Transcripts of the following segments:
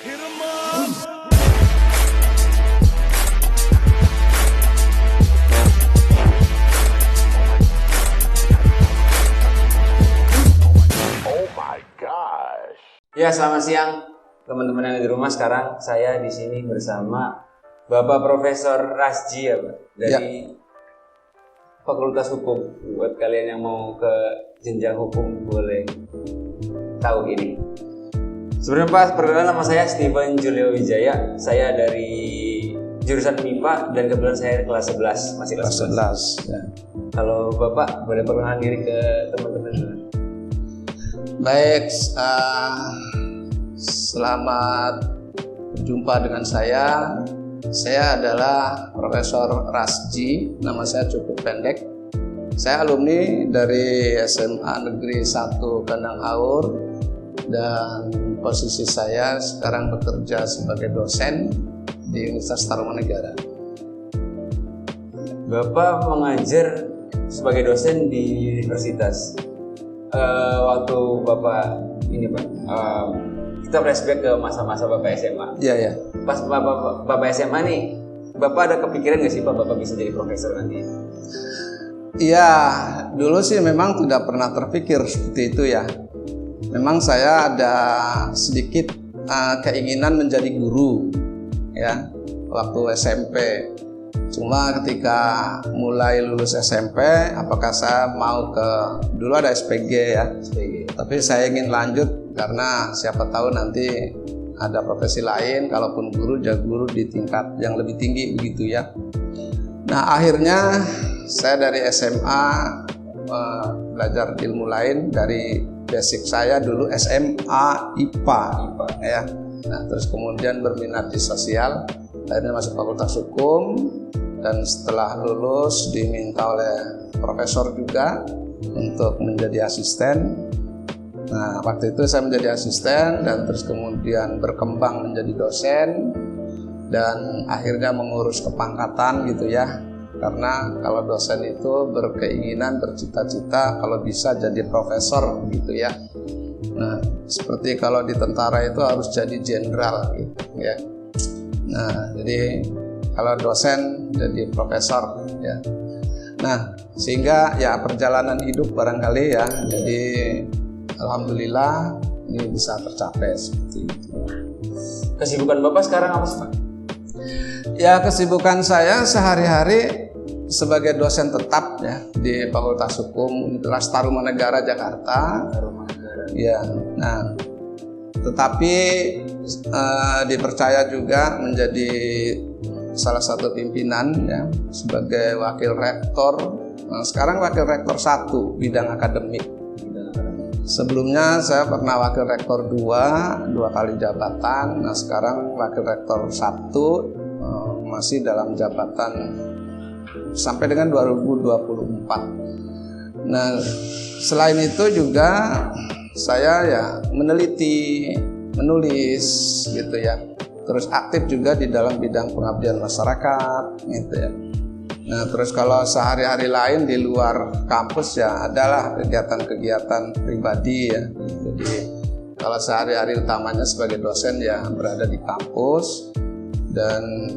Ya, selamat siang teman-teman yang di rumah. Sekarang saya di sini bersama Bapak Profesor Rasji ya, Pak, dari Fakultas Hukum. Buat kalian yang mau ke jenjang hukum boleh tahu ini. Sebenarnya Pak, perkenalkan nama saya Steven Julio Wijaya. Saya dari jurusan MIPA dan kebetulan saya kelas 11, masih kelas 11. Ya. Kalau Bapak boleh perkenalkan diri ke teman-teman dulu. Baik, selamat berjumpa dengan saya. Saya adalah Profesor Rasji, nama saya cukup pendek. Saya alumni dari SMA Negeri 1 Kandang Haur dan posisi saya sekarang bekerja sebagai dosen di Universitas Tarumanegara. Bapak mengajar sebagai dosen di universitas. Waktu Bapak ini Pak, kita flashback ke masa-masa Bapak SMA. Iya. Pas Bapak SMA nih, Bapak ada kepikiran nggak sih Bapak bisa jadi profesor nanti? Iya, dulu sih memang tidak pernah terpikir seperti itu ya. Memang saya ada sedikit keinginan menjadi guru ya waktu SMP. Cuma ketika mulai lulus SMP, apakah saya mau dulu ada SPG ya, tapi saya ingin lanjut karena siapa tahu nanti ada profesi lain, kalaupun guru, jadi guru di tingkat yang lebih tinggi begitu ya. Nah akhirnya saya dari SMA belajar ilmu lain, dari basic saya dulu SMA IPA ya. Nah terus kemudian berminat di sosial, akhirnya masuk Fakultas Hukum. Dan setelah lulus diminta oleh profesor juga untuk menjadi asisten. Nah waktu itu saya menjadi asisten dan terus kemudian berkembang menjadi dosen dan akhirnya mengurus kepangkatan gitu ya. Karena kalau dosen itu berkeinginan, bercita-cita kalau bisa jadi profesor gitu ya. Nah seperti kalau di tentara itu harus jadi jenderal gitu ya. Nah jadi kalau dosen jadi profesor ya. Nah, sehingga ya perjalanan hidup barangkali ya. Jadi alhamdulillah ini bisa tercapai seperti itu. Kesibukan Bapak sekarang apa sih Pak? Ya, kesibukan saya sehari-hari sebagai dosen tetap ya di Fakultas Hukum Universitas Tarumanegara Jakarta. Ya. Nah, tetapi dipercaya juga menjadi salah satu pimpinan ya sebagai wakil rektor. Nah, sekarang wakil rektor 1 bidang akademik. Sebelumnya saya pernah wakil rektor 2 kali jabatan. Nah sekarang wakil rektor 1 masih dalam jabatan sampai dengan 2024. Nah selain itu juga saya ya meneliti, menulis gitu ya. Terus aktif juga di dalam bidang pengabdian masyarakat gitu ya. Nah terus kalau sehari-hari lain di luar kampus ya adalah kegiatan-kegiatan pribadi ya. Jadi kalau sehari-hari utamanya sebagai dosen ya berada di kampus dan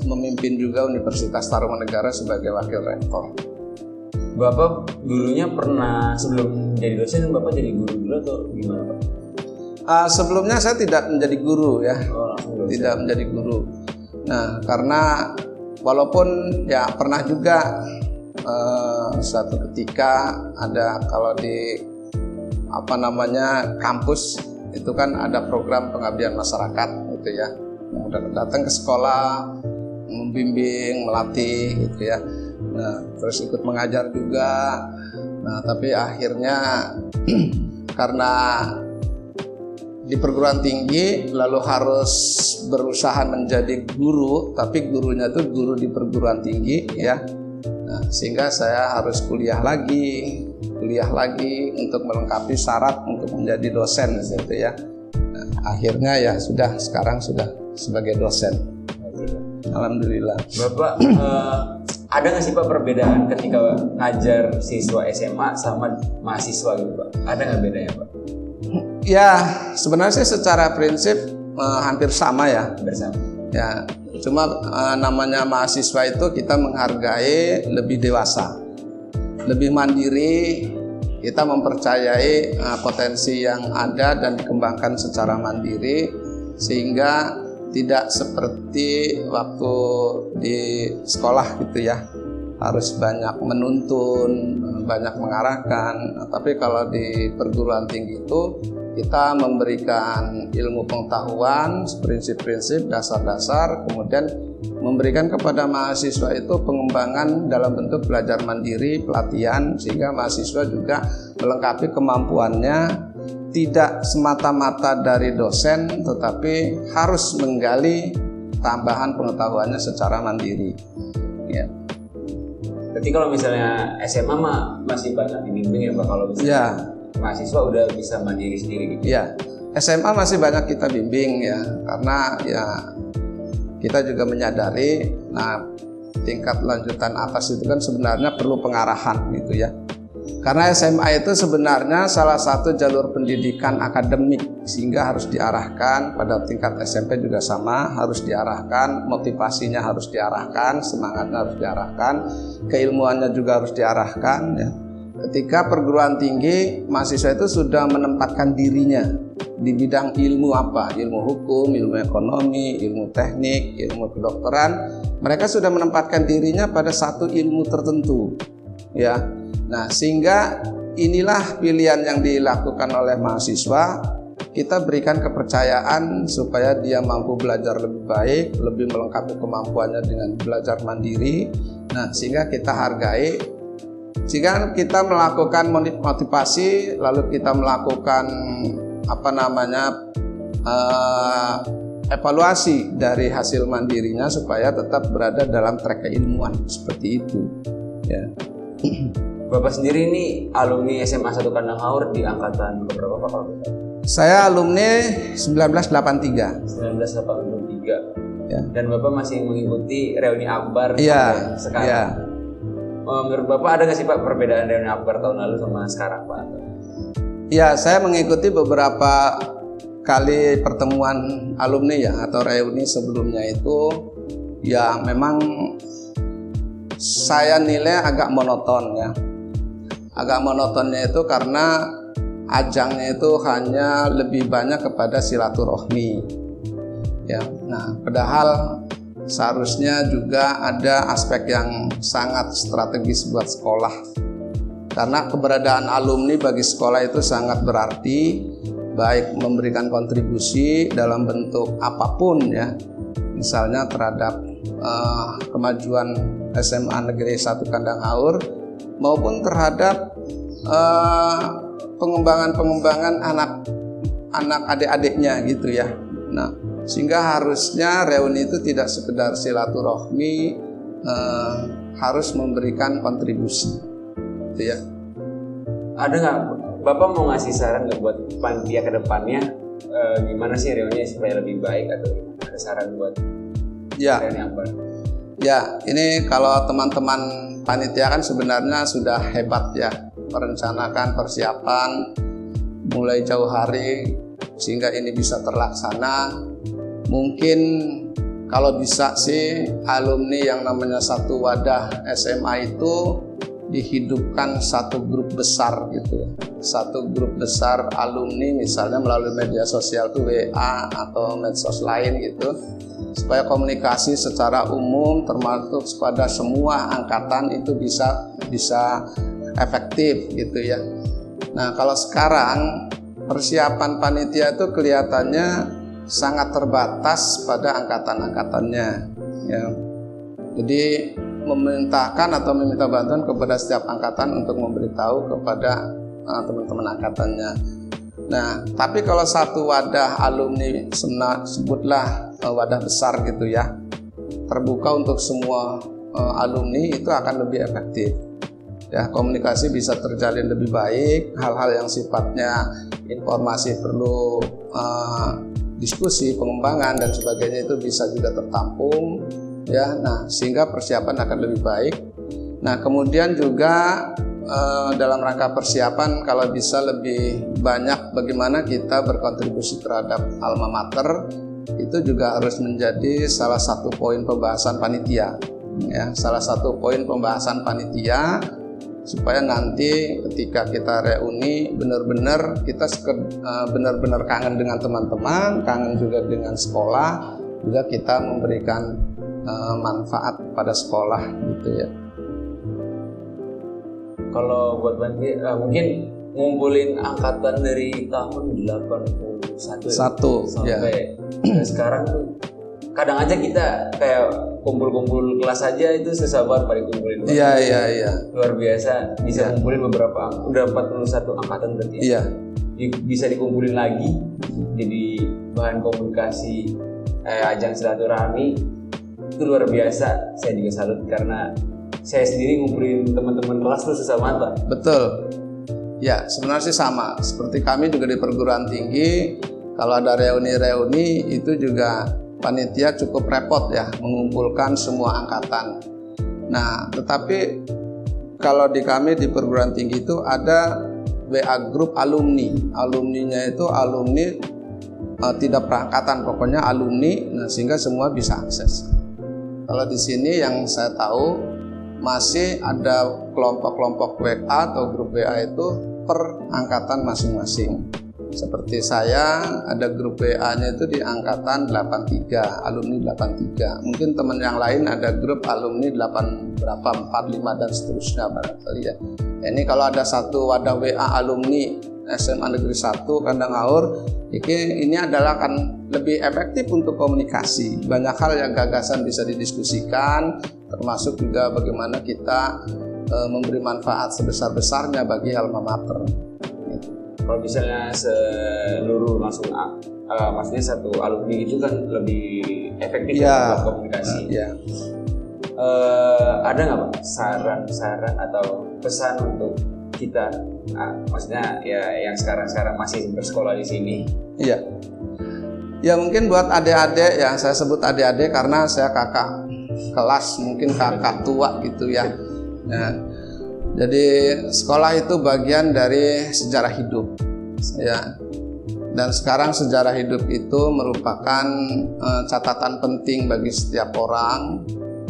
memimpin juga Universitas Tarumanegara sebagai wakil rektor. Bapak dulunya pernah sebelum jadi dosen Bapak jadi guru dulu atau gimana Pak? Sebelumnya saya tidak menjadi guru ya, tidak menjadi guru. Nah karena walaupun ya pernah juga suatu ketika ada kalau di kampus itu kan ada program pengabdian masyarakat gitu ya. Datang ke sekolah, membimbing, melatih gitu ya. Nah terus ikut mengajar juga. Nah tapi akhirnya karena di perguruan tinggi lalu harus berusaha menjadi guru, tapi gurunya tuh guru di perguruan tinggi ya. Nah, sehingga saya harus kuliah lagi untuk melengkapi syarat untuk menjadi dosen gitu ya. Nah, akhirnya ya sekarang sudah sebagai dosen. Alhamdulillah. Bapak ada nggak sih Pak perbedaan ketika ngajar siswa SMA sama mahasiswa gitu Pak? Ada nggak bedanya Pak? Ya sebenarnya secara prinsip hampir sama ya. Bersama. Ya, cuma namanya mahasiswa itu kita menghargai lebih dewasa, lebih mandiri. Kita mempercayai potensi yang ada dan dikembangkan secara mandiri, sehingga tidak seperti waktu di sekolah gitu ya, harus banyak menuntun, banyak mengarahkan. Tapi kalau di perguruan tinggi itu kita memberikan ilmu pengetahuan, prinsip-prinsip, dasar-dasar, kemudian memberikan kepada mahasiswa itu pengembangan dalam bentuk belajar mandiri, pelatihan, sehingga mahasiswa juga melengkapi kemampuannya, tidak semata-mata dari dosen, tetapi harus menggali tambahan pengetahuannya secara mandiri. Ya. Berarti kalau misalnya SMA masih banyak dibimbing ya Pak, kalau misalnya Ya. mahasiswa udah bisa mandiri sendiri gitu. Ya, SMA masih banyak kita bimbing ya, karena ya kita juga menyadari, tingkat lanjutan atas itu kan sebenarnya perlu pengarahan gitu ya. Karena SMA itu sebenarnya salah satu jalur pendidikan akademik, sehingga harus diarahkan. Pada tingkat SMP juga sama, harus diarahkan, motivasinya harus diarahkan, semangatnya harus diarahkan, keilmuannya juga harus diarahkan ya. Ketika perguruan tinggi, mahasiswa itu sudah menempatkan dirinya di bidang ilmu apa? Ilmu hukum, ilmu ekonomi, ilmu teknik, ilmu kedokteran. Mereka sudah menempatkan dirinya pada satu ilmu tertentu, ya. Nah, sehingga inilah pilihan yang dilakukan oleh mahasiswa. Kita berikan kepercayaan supaya dia mampu belajar lebih baik, lebih melengkapi kemampuannya dengan belajar mandiri. Nah, sehingga kita hargai. Jika kita melakukan motivasi, lalu kita melakukan evaluasi dari hasil mandirinya supaya tetap berada dalam track keilmuan, seperti itu ya. Bapak sendiri ini alumni SMA 1 Kandang Haur di angkatan berapa Pak kalau bisa? Saya alumni 1983. 1983 ya. Dan Bapak masih mengikuti reuni Akbar Iya, sekarang iya. Menurut Bapak ada nggak sih Pak perbedaan reuni Akbar tahun lalu sama sekarang Pak? Ya, saya mengikuti beberapa kali pertemuan alumni ya, atau reuni sebelumnya itu ya, memang saya nilai agak monoton ya. Agak monotonnya itu karena ajangnya itu hanya lebih banyak kepada silaturahmi ya. Nah, padahal seharusnya juga ada aspek yang sangat strategis buat sekolah, karena keberadaan alumni bagi sekolah itu sangat berarti, baik memberikan kontribusi dalam bentuk apapun ya, misalnya terhadap kemajuan SMA Negeri 1 Kandang Haur, maupun terhadap pengembangan anak adik-adiknya gitu ya. Nah, sehingga harusnya reuni itu tidak sekedar silaturahmi, harus memberikan kontribusi gitu ya. Ada nggak Bapak mau ngasih saran nggak buat panitia ke depannya, gimana sih reuninya supaya lebih baik, atau ada saran buat reuni Akbar? Ya, ini kalau teman-teman panitia kan sebenarnya sudah hebat ya, merencanakan persiapan mulai jauh hari sehingga ini bisa terlaksana. Mungkin kalau bisa sih alumni yang namanya satu wadah SMA itu dihidupkan satu grup besar gitu, satu grup besar alumni, misalnya melalui media sosial tuh WA atau medsos lain gitu, supaya komunikasi secara umum termasuk pada semua angkatan itu bisa efektif gitu ya. Nah, kalau sekarang persiapan panitia itu kelihatannya sangat terbatas pada angkatan-angkatannya ya. Jadi meminta bantuan kepada setiap angkatan untuk memberitahu kepada teman-teman angkatannya. Nah, tapi kalau satu wadah alumni, sebutlah wadah besar gitu ya, terbuka untuk semua alumni, itu akan lebih efektif. Ya, komunikasi bisa terjalin lebih baik, hal-hal yang sifatnya informasi perlu diskusi, pengembangan dan sebagainya itu bisa juga tertampung ya. Nah, sehingga persiapan akan lebih baik. Nah, kemudian juga dalam rangka persiapan kalau bisa lebih banyak bagaimana kita berkontribusi terhadap alma mater, itu juga harus menjadi salah satu poin pembahasan panitia. Ya, salah satu poin pembahasan panitia supaya nanti ketika kita reuni benar-benar kita benar-benar kangen dengan teman-teman, kangen juga dengan sekolah, juga kita memberikan manfaat pada sekolah gitu ya. Kalau buat Bandi, mungkin ngumpulin angkatan dari tahun 81 sampai sekarang tuh kadang aja kita kayak kumpul-kumpul kelas aja itu susah banget pada kumpulin. Iya. Luar biasa bisa ngumpulin beberapa, udah 41 angkatan berarti. Iya. Bisa dikumpulin lagi jadi bahan komunikasi, ajang silaturahmi, itu luar biasa. Saya juga salut karena saya sendiri ngumpulin teman-teman kelas tuh susah banget, Pak. Betul. Ya, sebenarnya sih sama. Seperti kami juga di perguruan tinggi, kalau ada reuni-reuni itu juga panitia cukup repot ya mengumpulkan semua angkatan. Nah, tetapi kalau di kami di perguruan tinggi itu ada WA grup alumni. Alumninya itu alumni tidak perangkatan, pokoknya alumni, nah, sehingga semua bisa akses. Kalau di sini yang saya tahu masih ada kelompok-kelompok WA atau grup WA itu per angkatan masing-masing. Seperti saya ada grup WA-nya itu di angkatan 83, alumni 83. Mungkin teman yang lain ada grup alumni 45 dan seterusnya barangkali ya. Ini kalau ada satu wadah WA alumni SMA Negeri 1 Kandang Haur, ini adalah akan lebih efektif untuk komunikasi. Banyak hal yang gagasan bisa didiskusikan, termasuk juga bagaimana kita memberi manfaat sebesar-besarnya bagi alma mater. Kalau misalnya seluruh langsung maksudnya satu alumni itu kan lebih efektif untuk komunikasi. Ada nggak Pak saran-saran atau pesan untuk kita, maksudnya ya yang sekarang masih bersekolah di sini? Iya. Ya mungkin buat adik-adik ya, saya sebut adik-adik karena saya kakak kelas, mungkin kakak tua gitu ya. Jadi sekolah itu bagian dari sejarah hidup, ya. Dan sekarang sejarah hidup itu merupakan catatan penting bagi setiap orang,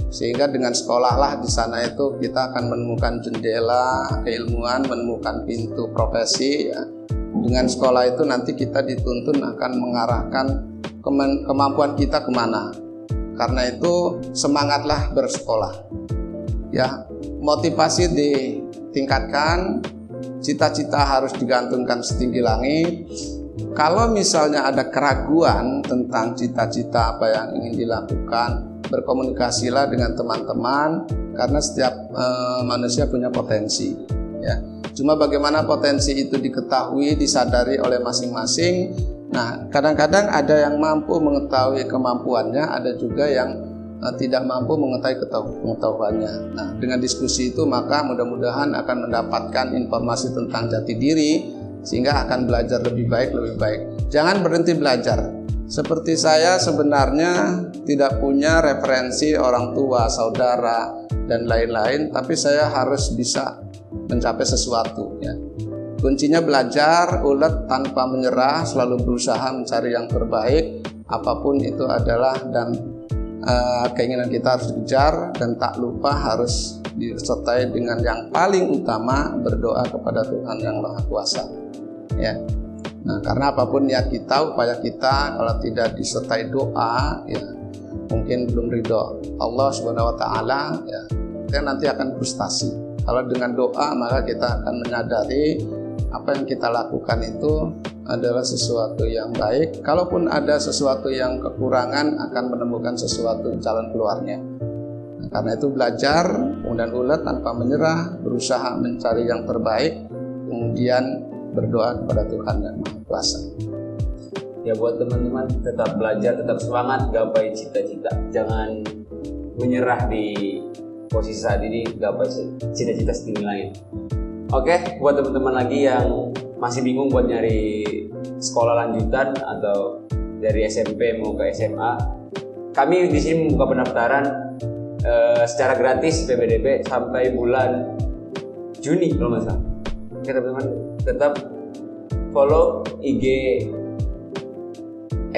sehingga dengan sekolahlah di sana itu kita akan menemukan jendela keilmuan, menemukan pintu profesi. Ya. Dengan sekolah itu nanti kita dituntun akan mengarahkan kemampuan kita kemana. Karena itu semangatlah bersekolah. Ya. Motivasi ditingkatkan, cita-cita harus digantungkan setinggi langit. Kalau misalnya ada keraguan tentang cita-cita apa yang ingin dilakukan, berkomunikasilah dengan teman-teman, karena setiap manusia punya potensi. Ya. Cuma bagaimana potensi itu diketahui, disadari oleh masing-masing. Nah, kadang-kadang ada yang mampu mengetahui kemampuannya, ada juga yang tidak mampu mengetahui pengetahuannya. Nah, dengan diskusi itu maka mudah-mudahan akan mendapatkan informasi tentang jati diri sehingga akan belajar lebih baik. Jangan berhenti belajar. Seperti saya sebenarnya tidak punya referensi orang tua, saudara dan lain-lain, tapi saya harus bisa mencapai sesuatu ya. Kuncinya belajar, ulet tanpa menyerah, selalu berusaha mencari yang terbaik, apapun itu adalah dan keinginan kita harus dikejar, dan tak lupa harus disertai dengan yang paling utama, berdoa kepada Tuhan yang Maha Kuasa. Ya. Nah, karena apapun niat kita, upaya kita, kalau tidak disertai doa, ya mungkin belum ridho Allah Subhanahu Wa Taala, ya kita nanti akan frustasi. Kalau dengan doa maka kita akan menyadari apa yang kita lakukan itu adalah sesuatu yang baik. Kalaupun ada sesuatu yang kekurangan, akan menemukan sesuatu jalan keluarnya. Nah, karena itu belajar, kemudian ulet tanpa menyerah, berusaha mencari yang terbaik, kemudian berdoa kepada Tuhan yang Maha Kuasa. Ya buat teman-teman, tetap belajar, tetap semangat, gapai cita-cita. Jangan menyerah di posisi saat ini, gapai cita-cita setinggi langit. Oke, buat teman-teman lagi yang masih bingung buat nyari sekolah lanjutan atau dari SMP mau ke SMA, kami di sini membuka pendaftaran secara gratis PPDB sampai bulan Juni kalau nggak salah. Oke teman-teman, tetap follow IG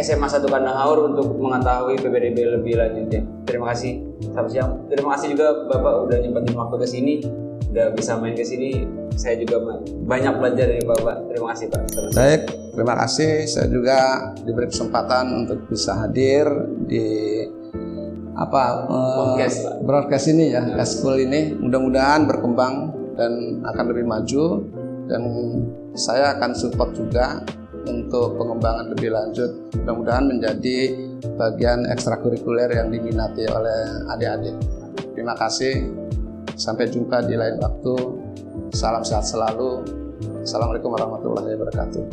SMA 1 Kandang Haur untuk mengetahui PPDB lebih lanjutnya. Terima kasih. Selamat siang. Terima kasih juga Bapak udah nyempetin waktu ke sini, udah bisa main ke sini. Saya juga banyak belajar dari Bapak. Terima kasih Pak. Baik, terima kasih. Saya juga diberi kesempatan untuk bisa hadir di broadcast ini ya, Eskul ini. Mudah-mudahan berkembang dan akan lebih maju, dan saya akan support juga untuk pengembangan lebih lanjut, mudah-mudahan menjadi bagian ekstrakurikuler yang diminati oleh adik-adik. Terima kasih, sampai jumpa di lain waktu. Salam sehat selalu. Assalamualaikum warahmatullahi wabarakatuh.